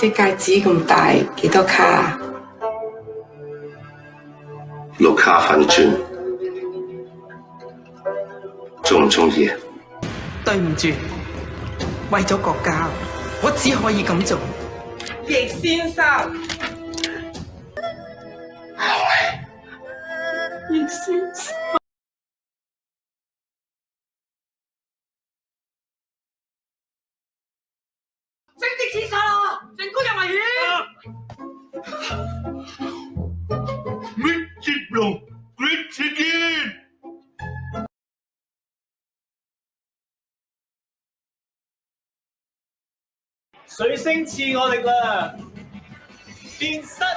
隻戒指咁大，幾多卡啊？6卡粉鑽，中唔中意啊？對唔住，為咗國家，我只可以咁做。易先生，易先生。整啲廁所啦，人工有危險。Richard Long, great again！ 水星賜我力量，變身！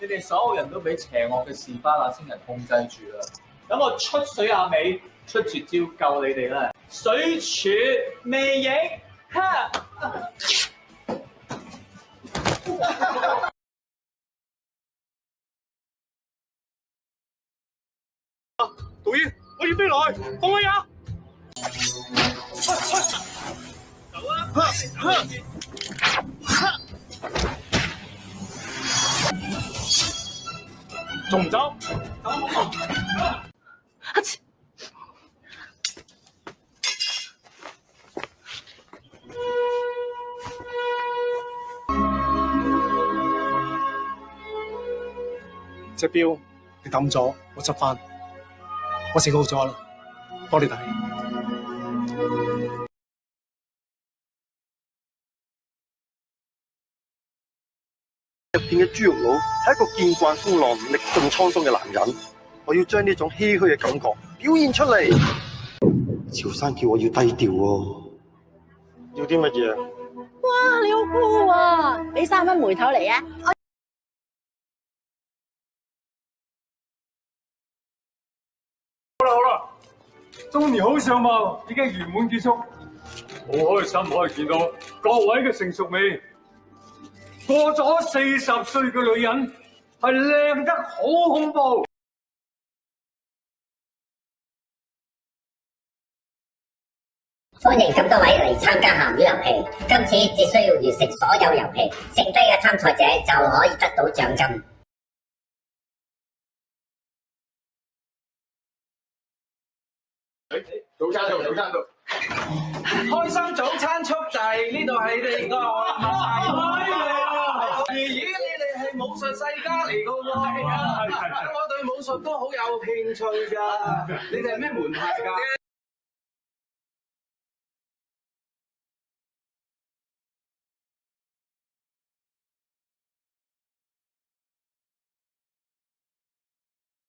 你哋所有人都俾邪惡嘅士巴那星人控制住啦，等我出水阿美出絕招救你哋啦！水柱魅影，哈！導演，我要飛落去，放開啊！仲唔走？隻錶你抌咗，我執翻，我整好咗啦，幫你睇。入邊嘅豬肉佬係一個見慣風浪、歷盡滄桑嘅男人，我要將呢種唏噓嘅感覺表現出嚟。潮生叫我要低調喎，要啲乜嘢？哇，你好酷啊！俾3蚊梅頭嚟啊！中年好相貌已經圓滿結束，好開心可以見到各位嘅成熟美。過咗40歲嘅女人係靚得好恐怖。歡迎咁多位嚟參加鹹魚遊戲，今次只需要完成所有遊戲，剩低嘅參賽者就可以得到獎金。早餐到，早餐到。開心早餐速遞，呢度係你哋個咦，你哋係武術世家嚟噶喎？我對武術都好有興趣㗎。你哋係咩門派㗎？